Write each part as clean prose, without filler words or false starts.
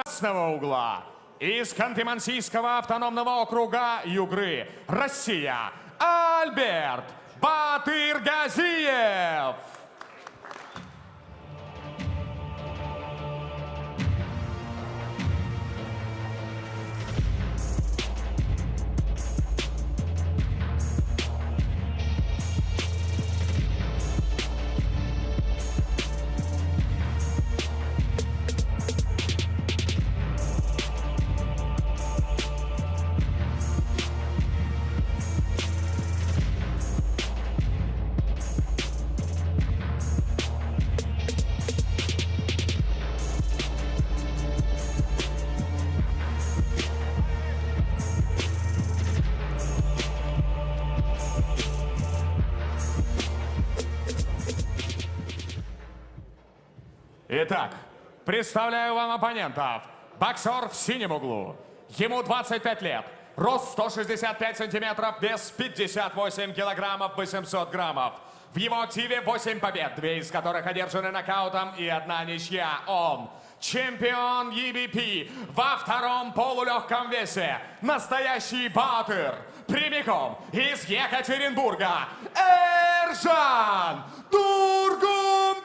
красного угла из Ханты-Мансийского автономного округа Югры, Россия, Альберт Батыргазиев. Итак, представляю вам оппонентов. Боксер в синем углу. Ему 25 лет. Рост 165 сантиметров, вес 58 килограммов 800 граммов. В его активе 8 побед, 2 из которых одержаны нокаутом и 1 ничья. Он чемпион EBP во втором полулегком весе. Настоящий Батыр. Прямиком из Екатеринбурга. Эржан Тургумбеков.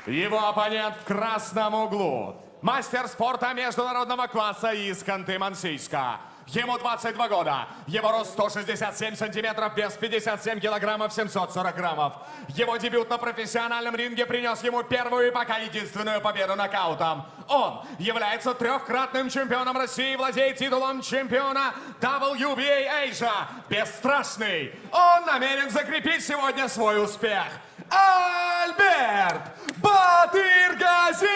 Его оппонент в красном углу. Мастер спорта международного класса из Ханты-Мансийска. Ему 22 года. Его рост 167 сантиметров, вес 57 килограммов 740 граммов. Его дебют на профессиональном ринге принес ему первую и пока единственную победу нокаутом. Он является трехкратным чемпионом России и владеет титулом чемпиона WBA Asia. Бесстрашный. Он намерен закрепить сегодня свой успех. Альберт Батыргазиев!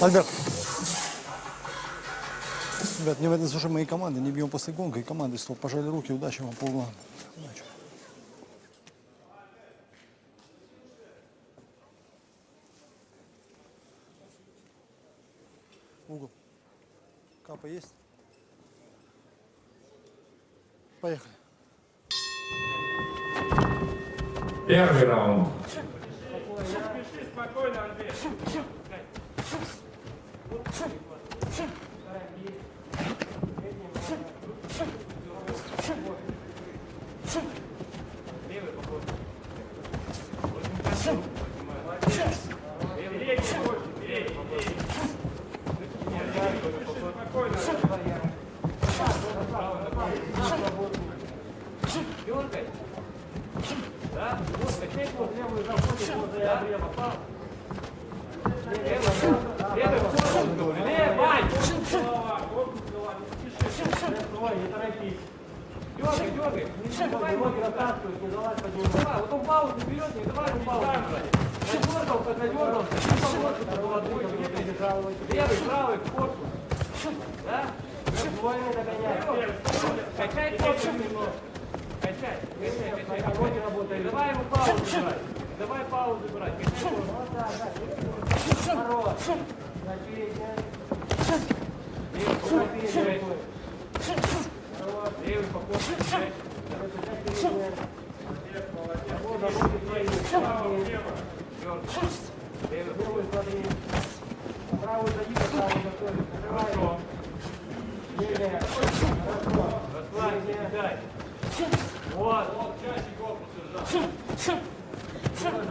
Альберт. Ребят, не в этом слушай моей команды, не бьем после гонка, и команды стоп, пожали руки, удачи вам, по углам. Удачи. Угол. Капа есть? Поехали. Первый раунд. Пиши спокойно, Альберт. Левый поход. Передний больше, передний. Спокойно. Дергай. Да? Вот, качай вот левую заходит, вот за обрема. Левый поход. Левый! Не торопись. Дергай, дергай. Не давай ноги растаскивать, не давай поднимать. Давай, вот он паузу берет, не давай ему паузу брать. Надергался. Левый, правый, в корпус. Да? Двойный догоняй. Качай корпус немного. Качай. Давай ему паузу брать. Давай паузу брать. Качай корпус. Вот так, да. Хорош. Левый поход. Левый смотри. Правую зади, правую готовить. Хорошо. Левая. Хорошо. Расслабься, дай. Вот. Чаще корпус держать.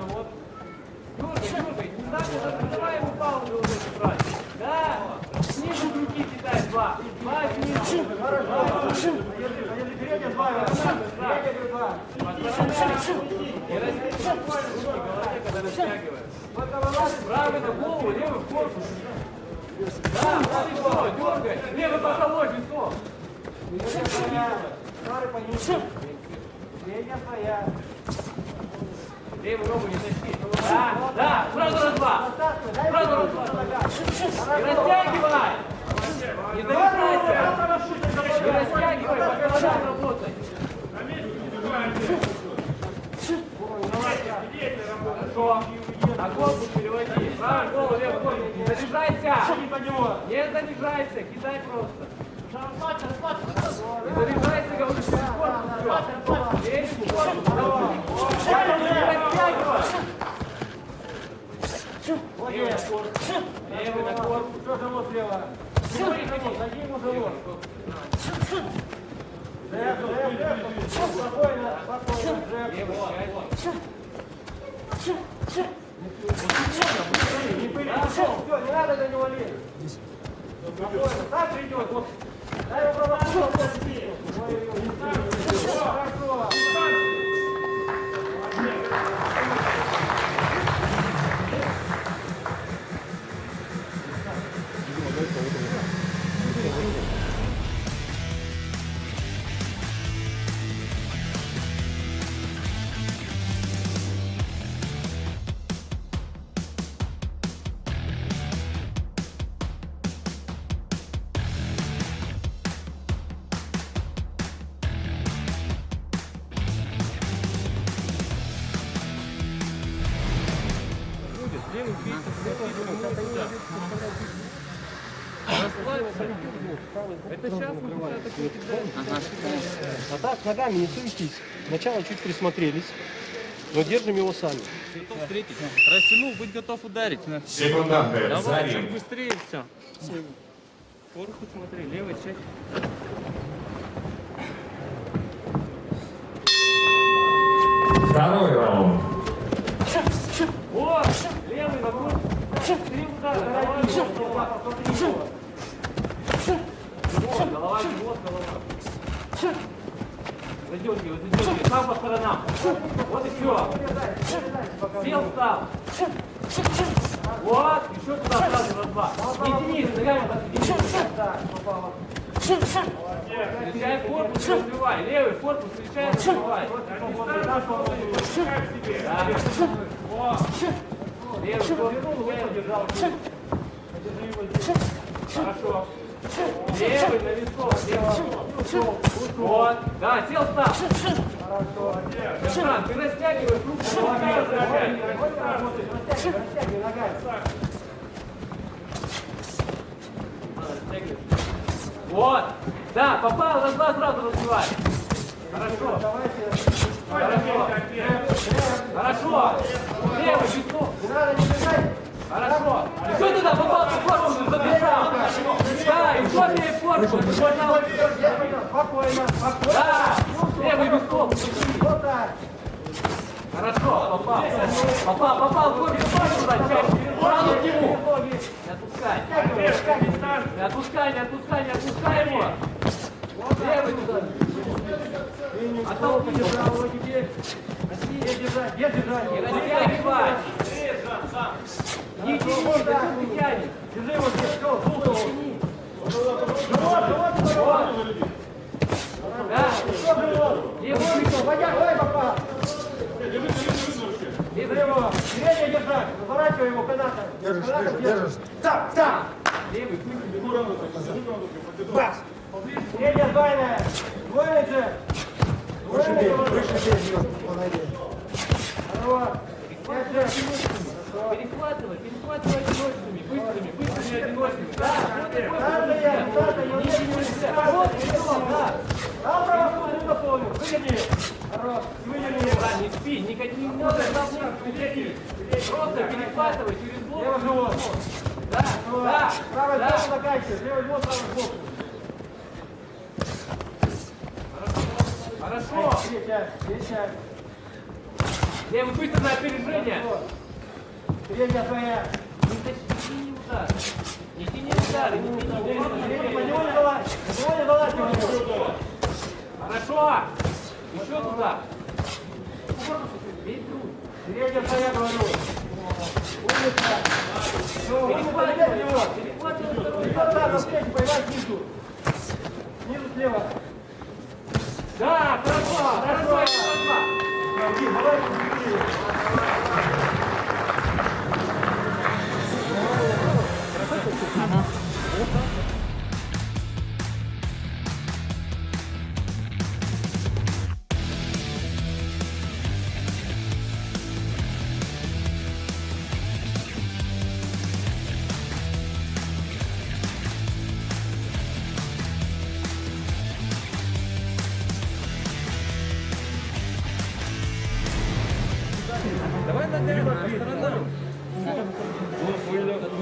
Вот. Дергай, дергай. Не давай ему паузу уже брать. Да. Снизу руки кидай. Два снизу. Хорошо. Если передняя, два. Передняя, два. Не растягивай руки в голове, когда растягиваешь. Правый на голову, левый в корпус. Да, правый все, дергай. Левый по голове, все. Передняя твоя. Правый пониже. Передняя твоя. Левую ногу не тащи. Да, сразу раз-два. Сразу раз-два. Не растягивай. Не зависайся. Не растягивай, по головам работай. Хорошо. На корпус переводи. Правую голову, левую корпус. Не заряжай занижайся! Не занижайся, кидай просто. Не занижайся, говорю, через корпус все. Через корпус, давай. Не растягивай. Левый на корпус. Что живот слева? Сади ему живот. Спокойно, спокойно. Левый не пыли, все, не надо на него лезть. Спокойно, так придет. Дай его провокацию. Хорошо. Это сейчас А так ногами не суетись. Сначала чуть присмотрелись, но держим его сами. Готов встретить. Растянул, быть готов ударить. Секунданты, за Давай, чуть ринг. быстрее все. Корпус смотри, левый часть. Второй раунд. вот, левый вокруг. Три удара, давай, посмотри его. Вот, голова, живот, голова. Задергивай, задергивай, сам по сторонам. Вот и все. Сел, встал. Вот, еще туда сразу раз два. Не тяни, ногами встречай корпус и разбивай. Левый корпус встречай и разбивай. Левый корпус хорошо. Левый на висок. Вот. Да, сел, став. Хорошо. Держан, ты растягиваешь руку, ногами возвращай. Растягивай ногами. Вот. Да, попал, раз два сразу разбивай. Хорошо. Хорошо. Хорошо. Левый, висок. Хорошо. Еще туда попал, в корпус, забежал. Да, еще тебе в корпус. Спокойно, спокойно. Да, левый висок. Хорошо, попал. Попал в корпус. Туда, чаще. Сразу к нему. Не отпускай. Не отпускай его. Левый туда. Оттолкни. Где держать? Не растягивай. Не тяни, зачем ты тянешь? Держи его здесь, все, тяни. Да. Левый лицо, давай, попал. Левый, среднее держать, разворачивай его канатом. Держишь. Так. Левый, бас. Средняя двойная. Двойная же. Выше бей, подойди. Здорово. Перехватывай одиночными, быстрыми одиночными. Да, не спи, не надо, просто перехватывай через блок. Да. Правый сбоку заканчивай, левый блок, правый сбоку. Хорошо. Левый быстро на опережение. Средняя твоя. Не тяни удар. Не тяни удары. Не залазь. Хорошо. Еще туда. Средняя твоя, говорю. Умница. Перехватывай его. Перехватывай второй. Поймай снизу. Снизу слева. Да, хорошо.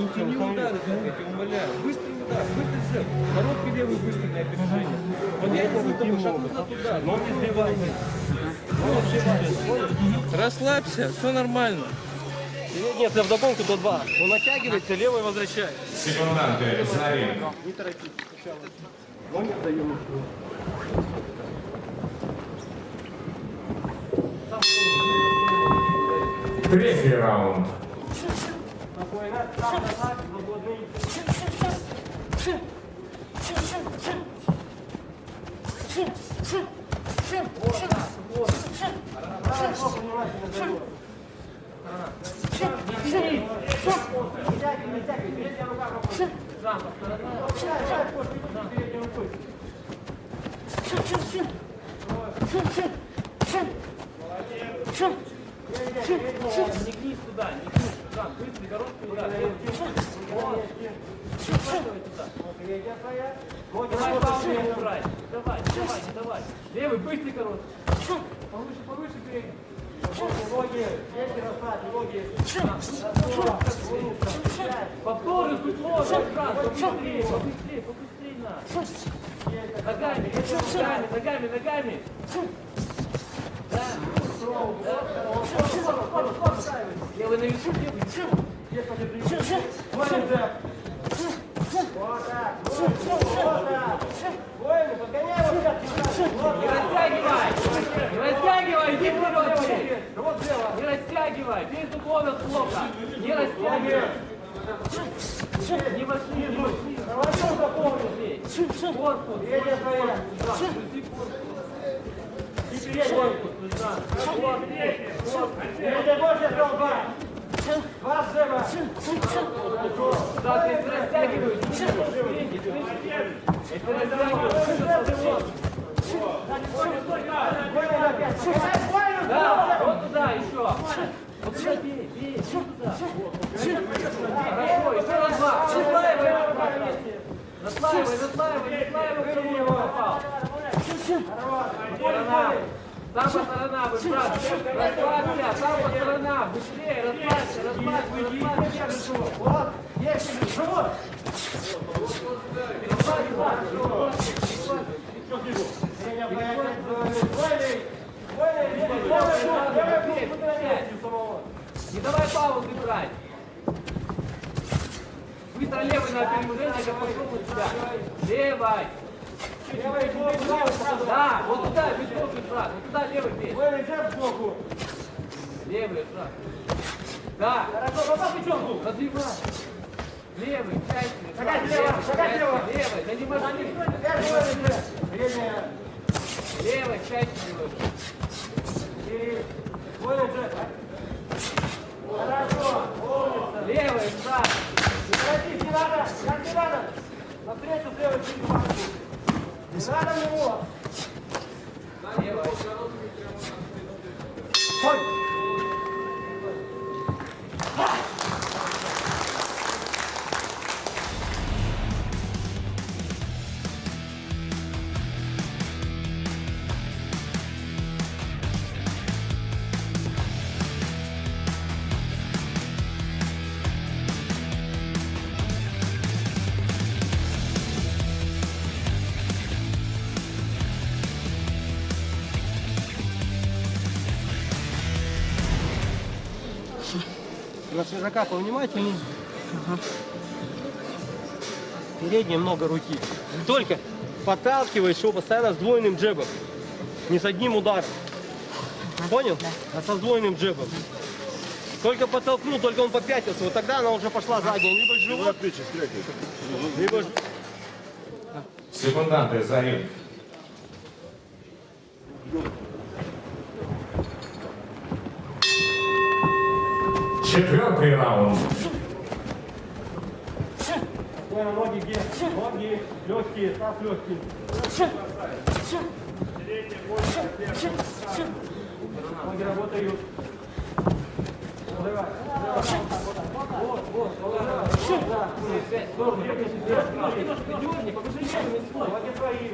Ничего не удары, я тебя умоляю. Быстрый удар, быстрый жест. Короткий левый быстрый на опережение. Понятно, что шаг назад туда, но не сбивайся. Расслабься, все нормально. Нет, если вдогонку, то 2. Он натягивается, левый возвращает. Секунданты за ринг. Не торопитесь. Номер даем. Третий раунд. Спокойно, сам назад, свободный. Вот так, вот. Правая рука внимательно дает. Не тяни. Не тягай, не тягай. Передняя рука попадет. Жан, передней рукой. Не гнись туда, не гнись. Жан, быстрый, короткий удар. Давай туда. Давай паузу убрать. Давай, давай, давай. Левый, быстрый, короткий. Повыше, повыше, передний. Ноги, ветки расслабь, ноги. Повторы, сложно, Жан, побыстрее, побыстрее, побыстрее на. Ногами, ногами, ногами, ногами. Да. Левый на весу, левый. Вот так. Воины, подгоняй вот так. Не растягивай. Не растягивай, иди вперед. Не растягивай. Без уклона плохо. Не растягивай. Не вошли, не вошли. Хорошо запомни. Корпус. Передняя твоя. Корпус, Жан. Передняя больше столба. Два взрыва. Да, ты растягиваешь. Если растягиваешь, да, вот туда еще. Вот сюда бей, бей, сюда. Хорошо, еще раз два. Наслаивай, наслаивай, кто в него попал. Сторона. Сам по сторонам, брат. Расслабься, сам по сторонам. Быстрее, расслабься, расслабься, расслабься. Вот, есть, живот. Не давай паузы брать. Быстро левый на опережение, как пошел на тебя. Левой. Да, вот туда, без блока, брат. Вот туда левый бей. Левый, брат. Да. Развивай. Левый, часть. Шагать лево. Левый, да не мажи. Левый, часть левый. Хорошо. Левый, брат. Не торопись, не надо. Как не надо. Навстречу с левой чуть-чуть. Не надо в него. Левый. Стой. На свежака повнимательней. Переднее много руки. Только подталкиваешь его постоянно с двойным джебом. Не с одним ударом. Понял? А со сдвоенным джебом. Только подтолкнул, только он попятился. Вот тогда она уже пошла задняя. Либо живот, либо... Секунданты за ринг. Четвертый раунд. Ноги где? Ноги легкие, таз легкий. Ноги работают. Давай. Вот, вот. Ноги свои.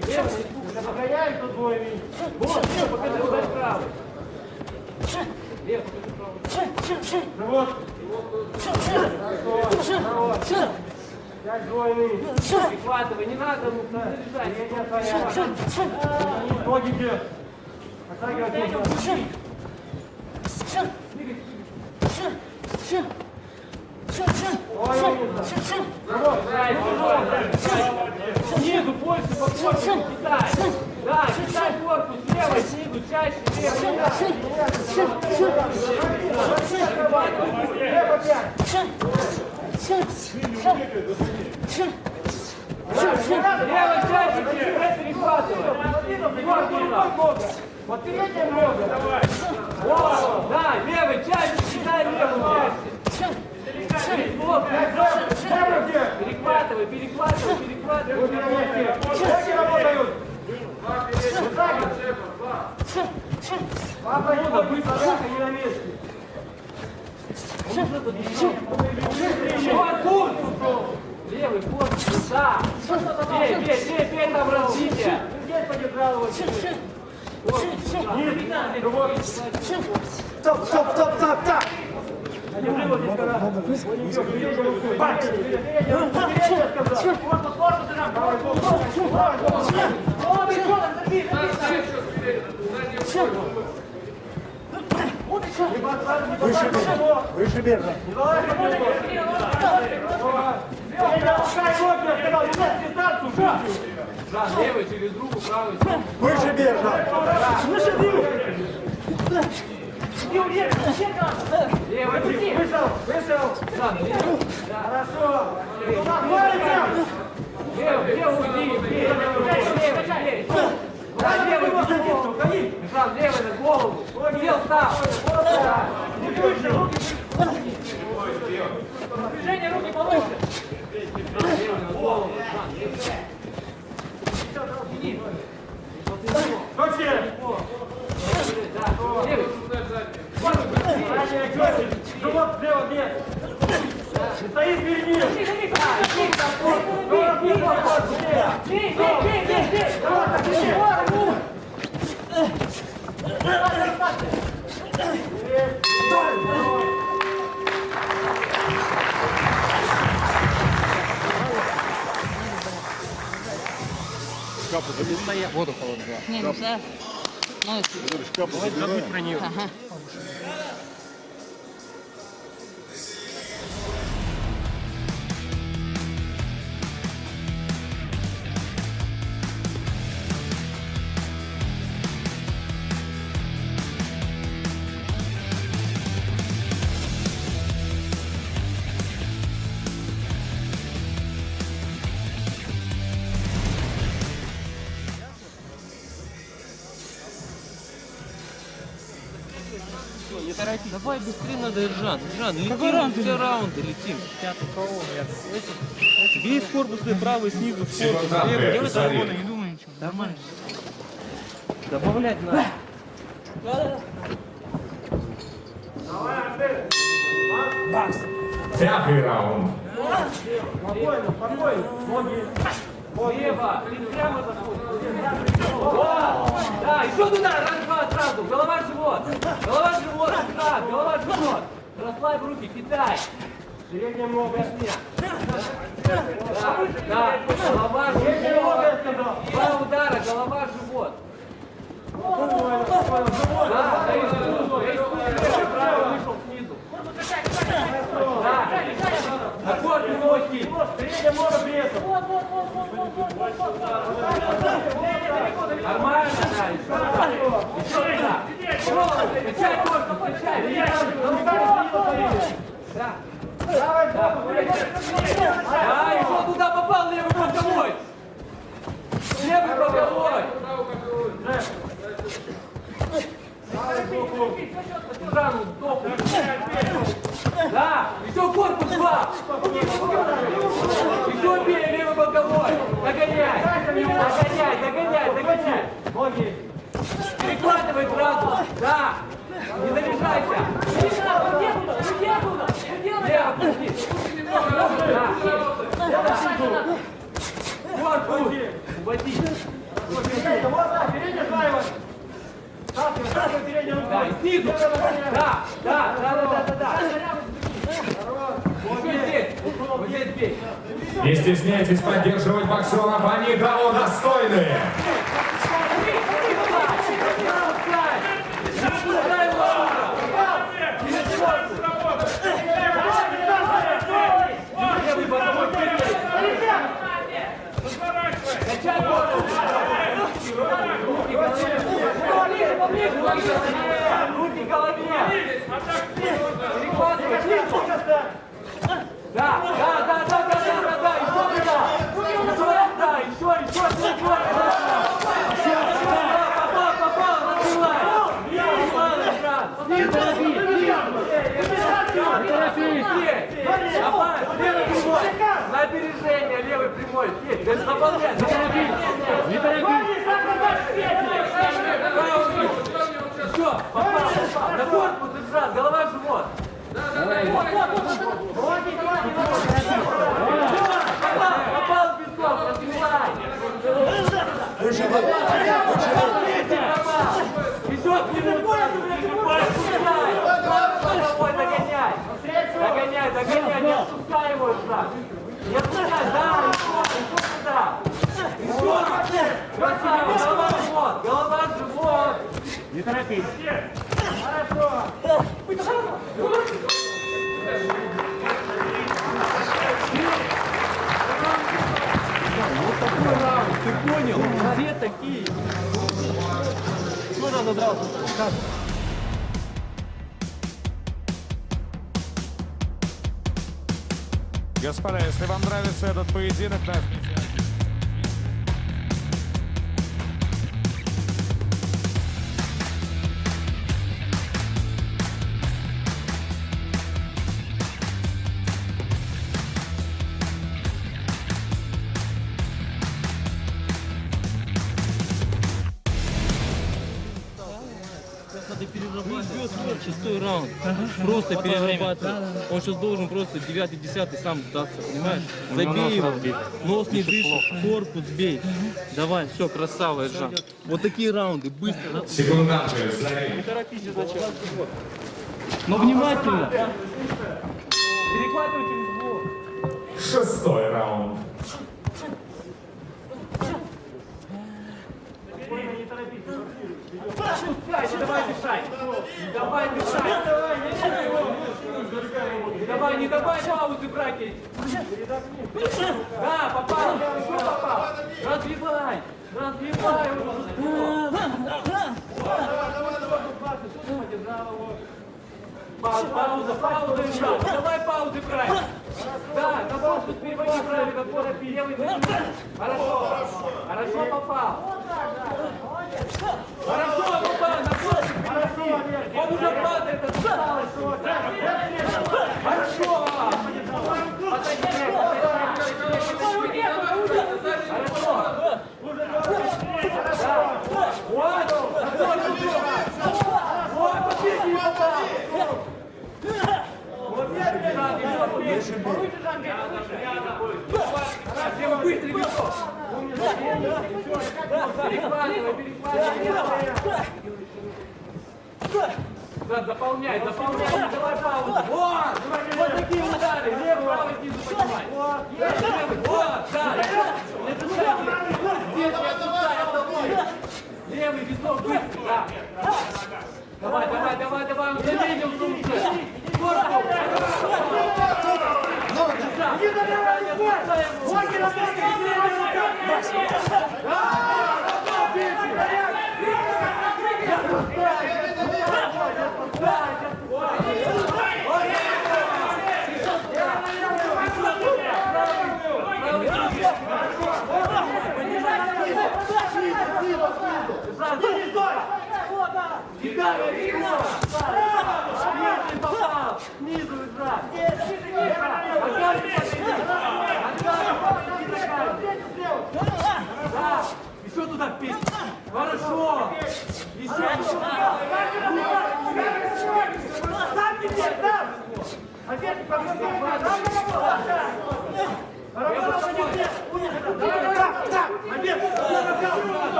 Уже погоняем тут двойный. Вот, покажи удар правый. Лев, покажи правую. Живот. Пять двойный. Прихватывай, не надо, ну, заряжай. Средняя твоя. Ноги где? Оттягивай нужно. Ой, умница. Живот. Снизу, больше по корпусу кидай. Да, кидай корпус левой, снизу, чаще левой. Левой чаще перехватывай. Вот передняя нога. Да, левой чаще, кидай левую чаще. Перехватывай, перехватывай, перехватывай. Ноги работают. Папа, быстро, не на месте. Левый корпус, да. Бей, там развитие. Здесь подержал его. Стоп. Держи его здесь, когда. Выше бежа. Да, левый через руку, правый. Выше бежа. Левый, вышел. Да, левый. Хорошо. Левый, уйди. Левый. Да, левый, Жан, левый на голову. Сел, став. Движение руки повыше. Левый на голову. Живот слева вверх. Стоит перед ним. Не, ну да. Ну, Забудь про нее. ага. Не торопись. Давай быстрее надо, Жан. Жан, летим. Какой раунд? Все раунды летим. Бей в корпусный правый, снизу в корпус. Левый. Делай свободно, не думай ничего. Нормально. Добавлять надо. Пятый раунд. Спокойно. Ноги. Лево. Прямо заходит. Да, еще туда. Раз-два сразу. Голова, живот. Голова, живот. Да, голова, живот. Расслабь руки, кидай. Средняя много. Да. Голова, живот. Два удара. Голова, живот. Да, правый вышел снизу. Да. Аккорд ноги. Средняя много при этом. Нормально, да. Еще туда. Качай корпус, качай. Да. Да, еще туда попал левый боковой. Левый боковой. Жану сдохнул. Да, еще корпус два. Еще бей левый боковой. Догоняй. Догоняй. Ноги. Перехватывай сразу. Да. Не заряжайся. Лево пусти. Да. Корпус. Уводи. Вот так, передняя слева. Ставь переднюю руку. Да, снизу. Да. Вот здесь. Вот здесь бей. Не стесняйтесь поддерживать боксеров, они того достойны. Руки в голове! Да, еще, попал, накрывай! На опережение, левый прямой, заполнять, не торопись! Все, попал, на корпус держать, голова в живот. Попал в песок, разбивай. Еще к нему, догоняй, не отпускай его сюда. Не отпускай, да, еще сюда. Еще, голова в живот. Не торопись. Хорошо. Ты понял? Все такие. Ну, надо драться. Господа, если вам нравится этот поединок, нажмите. Надо перерабатывать. Шестой раунд. Просто перерабатывать. Он сейчас должен просто 9-10 сам сдаться, понимаешь? Забей его. Нос не дышит, корпус бей. Давай, все, красава, Эджан. Вот такие раунды, быстро. Секунданты, зарей. Не торопитесь сначала. Но внимательно. Перехватывай через блок. Шестой раунд. Давай дышать. Не давай паузы брать. Да, попал. Еще попал. Развивай. Пауза. Давай паузы брать. Да, на корпус переводи правильно, корпус левый. Хорошо попал. Хорошо попал, на корпус переводи. Он уже падает, осталось. Хорошо. Да, заполняй, давай паузу. Вот такие удары, левый, правый, снизу поднимай. Левый, вот, да. Здесь не отпускай, оттолкни. Левый, висок, быстро, да. Давай, он заменил сумку. Снизу играть! Да! Еще туда пить! Хорошо! Еще!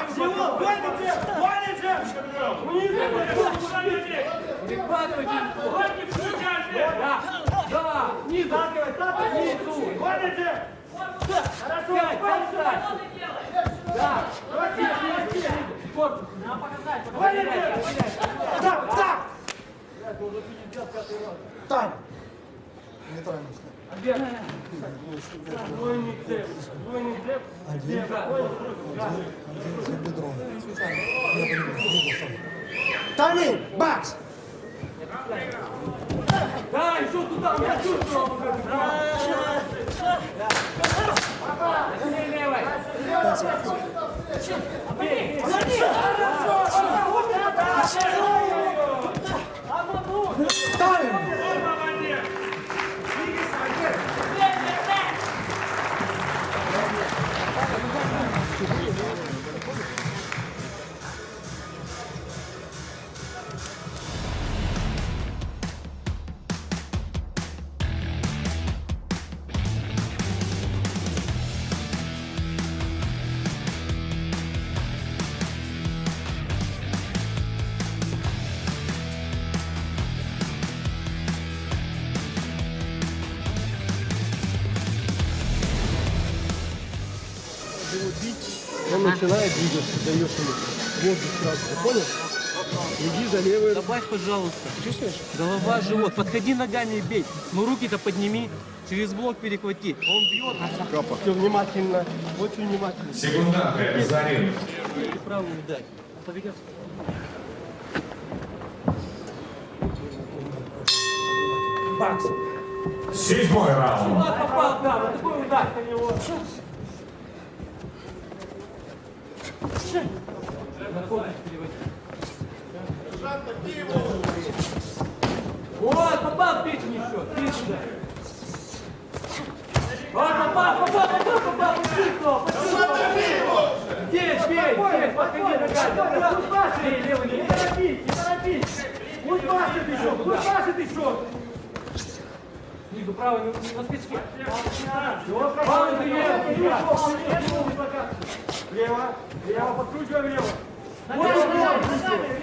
Всего! Да, да, снизу. Снизу. Хорошо, да. Корпус. Надо показать. Тайм. Нейтрально. Двойный джеб. Двойный джеб. За бедро. Тайм. Бакс. Да, еще туда, я чувствовал. Левой. Тайм. Он начинает двигаться, даешь ему воздух сразу, ты понял? Иди за левой. Добавь, пожалуйста. Чувствуешь? Голова, живот. Подходи ногами и бей. Ну руки-то подними. Через блок перехвати. Он бьет. Все внимательно, очень внимательно. Секундантка, зарин. И правую ударь. Поведешь. Бакс. 7-й раунд. Попал, да, вот такой удар на него. Вот, попал в печень еще. Печень. Вот, попал. Почувствовал. Здесь, подходи ногами. Бей, левый, не торопись. Пусть машет еще. Снизу, правый, на скачке. Правый, лево, подкручиваем лево. Вот,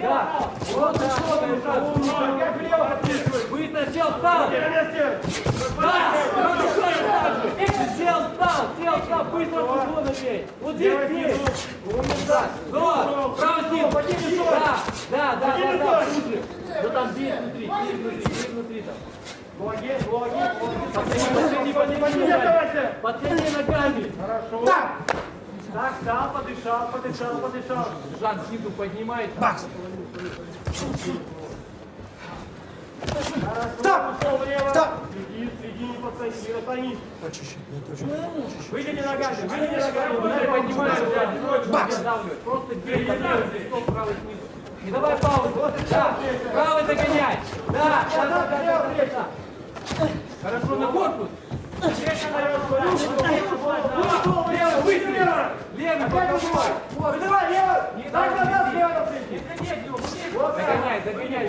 да. Вот, как влево подкручивай. Быстро сел, встал. Сел, быстро футбол бей. Вот здесь бей. Право снизу. Да, кружи. Ну там бей внутри там. Ноги. Подходи ногами. Хорошо. Так, встал, подышал. Жан снизу поднимает. Бакс. Хорошо, пошел влево. Среди, не подходи, наклонись. Вытяни ногами. Удар поднимаешь, Бакс. Просто бей, стоп, правый снизу. И давай паузу. Да, правый догоняй. Да. Хорошо, на корпус. Левый, быстро. Левый, боковой. Давай, левый. Догоняй.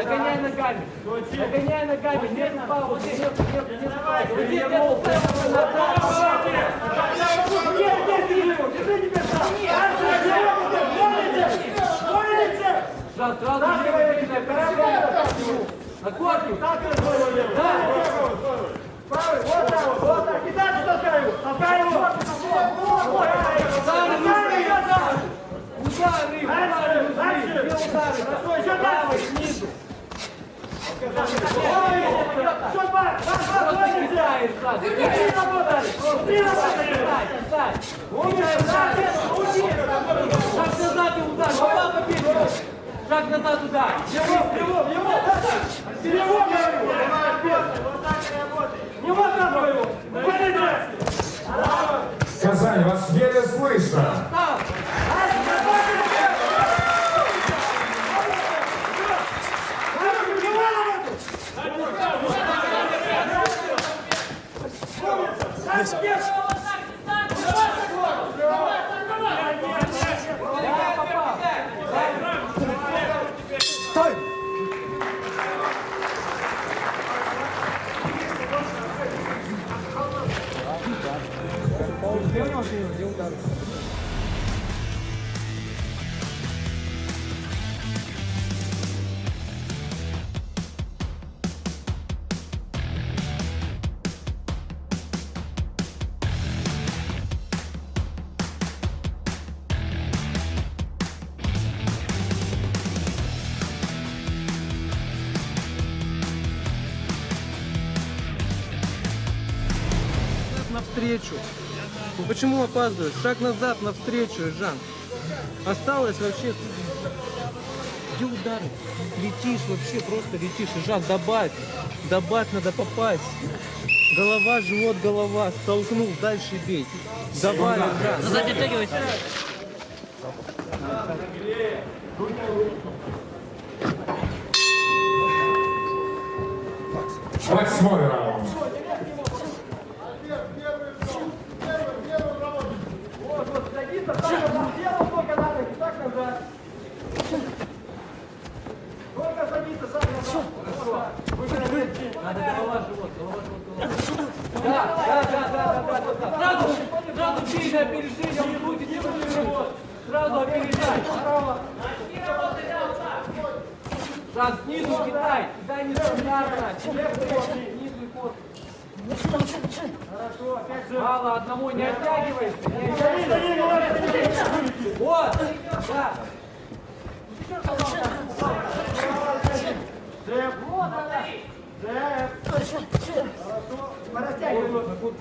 Догоняй ногами. Нет паузы. Сразу на корпус. Да. Правый, вот так. И дальше толкай его. Удары. Хорошо, еще дальше. Снизу. Шаг назад удар. Казань, вас еле слышно. Тайм. навстречу. Ну почему опаздываешь? Шаг назад, навстречу, Жан. Осталось вообще... Где удары? Летишь вообще, просто летишь. Жан, добавь. Добавь, надо попасть. Голова, живот, голова. Столкнул, дальше бей. Давай, Жан. Назад оттягивайся. Восьмой раунд. Вот, садиться, так назад, дело только надо, и так назад. Только садиться, шаг назад. Надо голова, живот, голова, живот. Сразу бей на опережение, он крутит, не живот. Сразу опережай. Шаг снизу кидай, кидай нестандартно. Снизу и ход. Хорошо, опять же. Мало, одному не оттягивайся. Не оттягивайся. Вот, да. Джеб. Джеб. Хорошо. Порастягивай.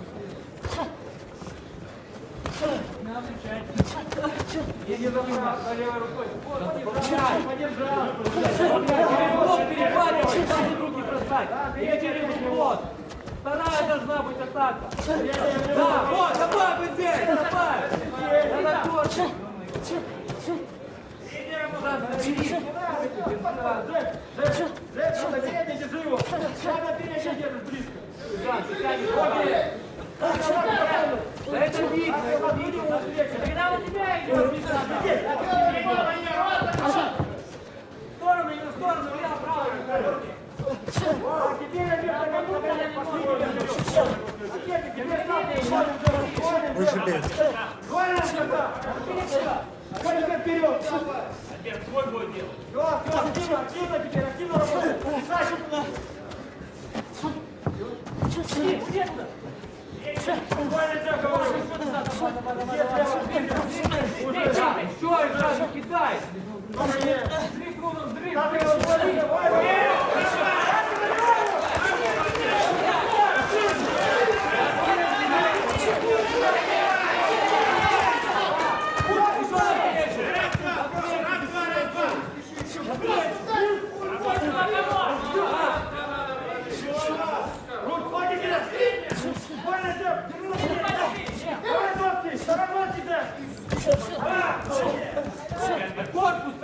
И не забывай, за левой рукой. Подержал. Вот перехватывай, сзади руки бросать. И через ход. Вторая должна быть атака. Да, вот, давай вот здесь, давай. Надо корчить. Надо передний, держи его. Надо передний держишь близко. Жан, ты тянешь ноги. Да это видно, это видно. Когда у тебя идет, в сторону, не в сторону, я право. А теперь пошли. Выше бей. Коника вперед! Опять свой будет делать. Все, активно теперь, активно работает. Еще, Жан, кидай! Взрыв, ровно, взрыв! Корпус,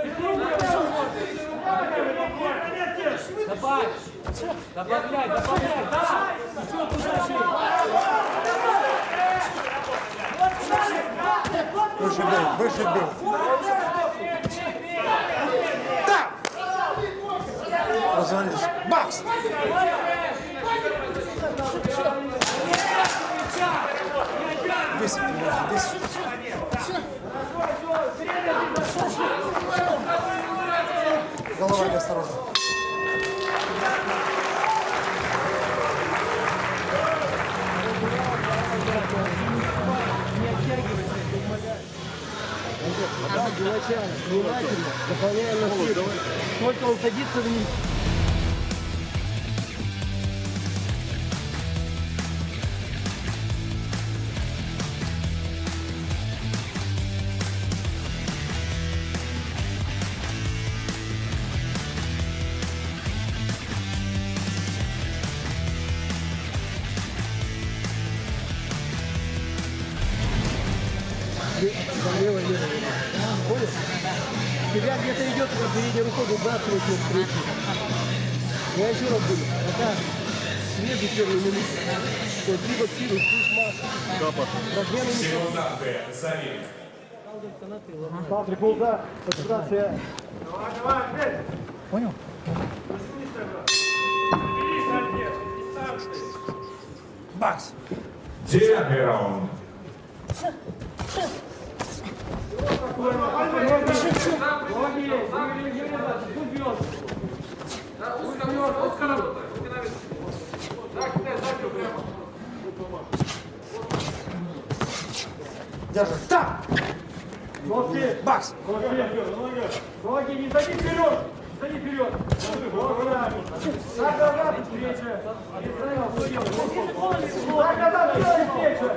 добавь, добавляй, добавляй, да! Еще туда Выше бей, выше бей. Да! Развалились. Бакс! Весь, весь. Голова неосторожна. Внимательно, дополняем на силу. Только он садится вниз. Лево, лево, лево. Понял? Тебя где-то идет, передней рукой выбрасывать на встречу. Я еще раз говорю, пока среду первую минуту. То есть либо силу, пусть массу. Размены не Секунданты за ринг. Трикулда, концентрация. Понял? Бакс! 9-й раунд. Держи. Так! Бакс! Ноги не сади вперед! Сади вперед! Шаг назад, встреча! Шаг назад, встреча!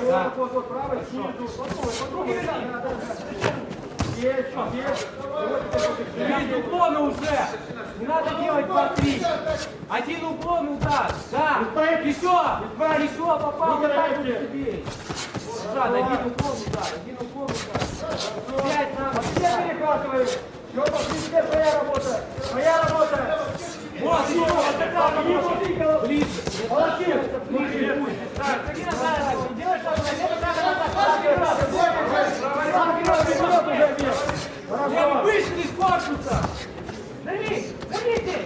Да. Вот, правый, снизу. Подумай. Есть. Есть уклоны уже. Не надо делать по 3. Один уклон удар. Да. Еще попал. Да, один уклон удар. 5 надо. Все перехватываем. Все, пошли, своя работа. Вот, еще. Ближе. Молодец. Ближе. Вышли из корпуса! Зовите!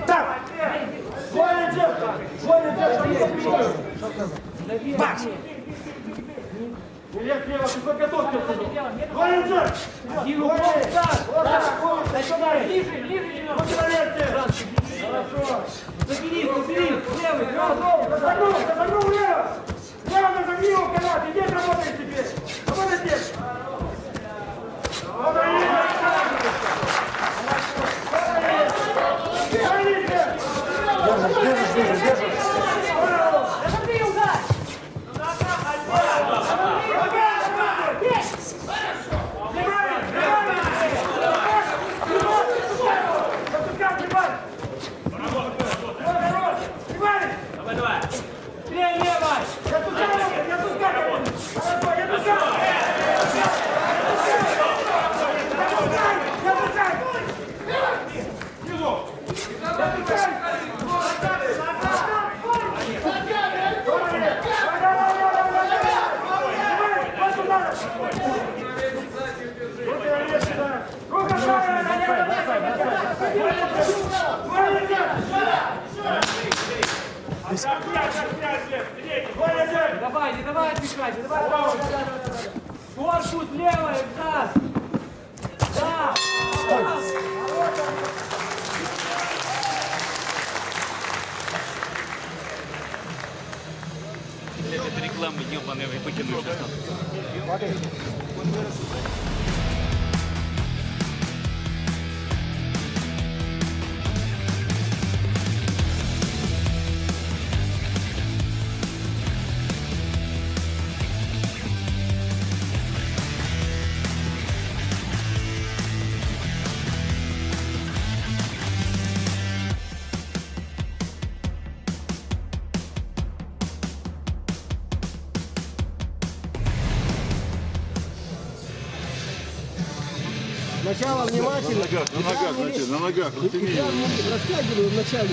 Так! Двое держит! Макс! Илья, слева, ты подготовься! Двое держит! Один угол! Ближе! Хорошо! Забери! Левый! Разогнул лево! Лево разогни его в канат! И здесь работай теперь! Работай здесь! Держишь. Не давай отвечать, корпус левый, да! Да! Это реклама ебаная, вы покину сейчас. Сначала внимательно. На ногах, Растягиваю вначале.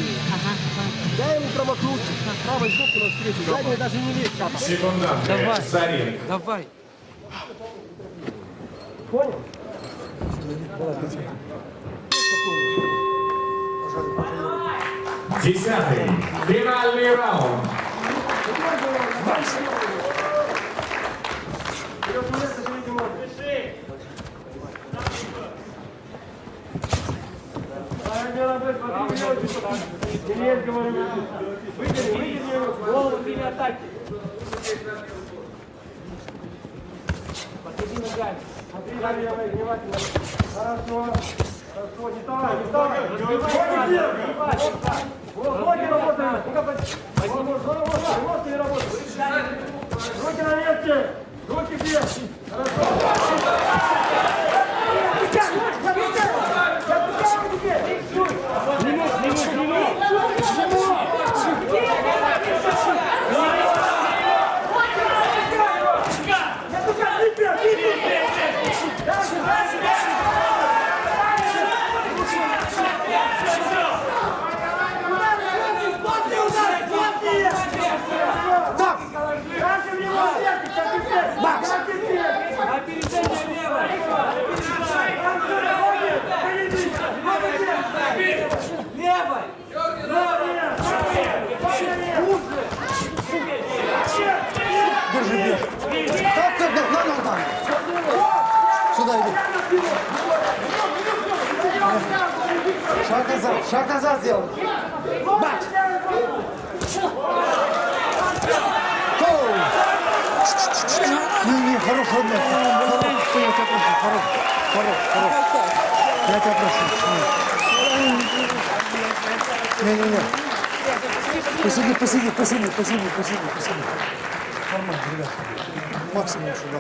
Дай ему промахнуться. Правой сбоку навстречу. Задний даже не лезь. Секунданты. Зарин. Давай. Понял? Десятый. Финальный раунд. Вытяни голову в линии атаки. Подходи ногами. Смотри, внимательно. Хорошо. Не вставай. Ноги работают. Руки работают. Руки на месте. Руки вверх. Держи вверх. Так. Сюда иди. Шаг назад сделай. Бац! Не, хорош, одно. Я тебя прошу, хорош. Я тебя прошу. Не. Посиди, посиди, посиди, посиди, посиди, посиди. Нормально, ребят. Максимум сюда.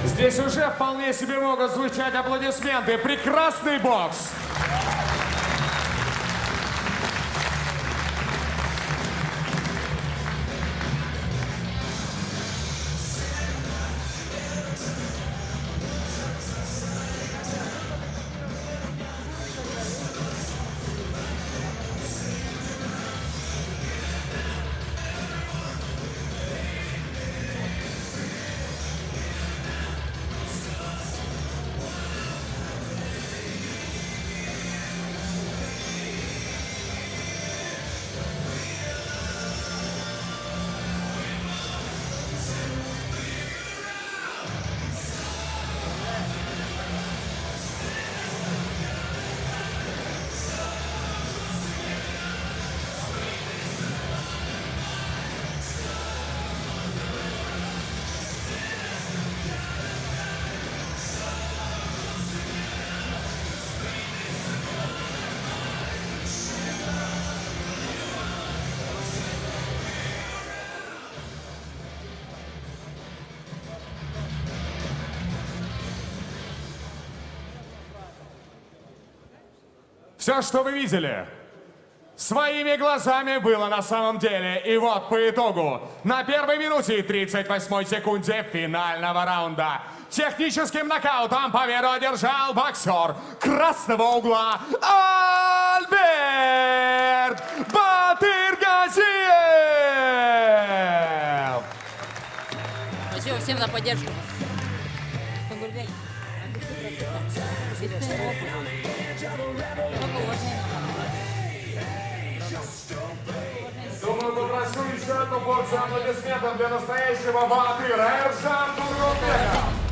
Здесь уже вполне себе могут звучать аплодисменты. Прекрасный бокс. Все, что вы видели, своими глазами было на самом деле. И вот по итогу, на первой минуте и 38 секунде финального раунда техническим нокаутом победу одержал боксер красного угла Альберт Батыргазиев. Спасибо всем за поддержку. Погуляй. Думаю, попрошу еще одну порцию аплодисментов для настоящего Батыра Эржан Нурмбеков.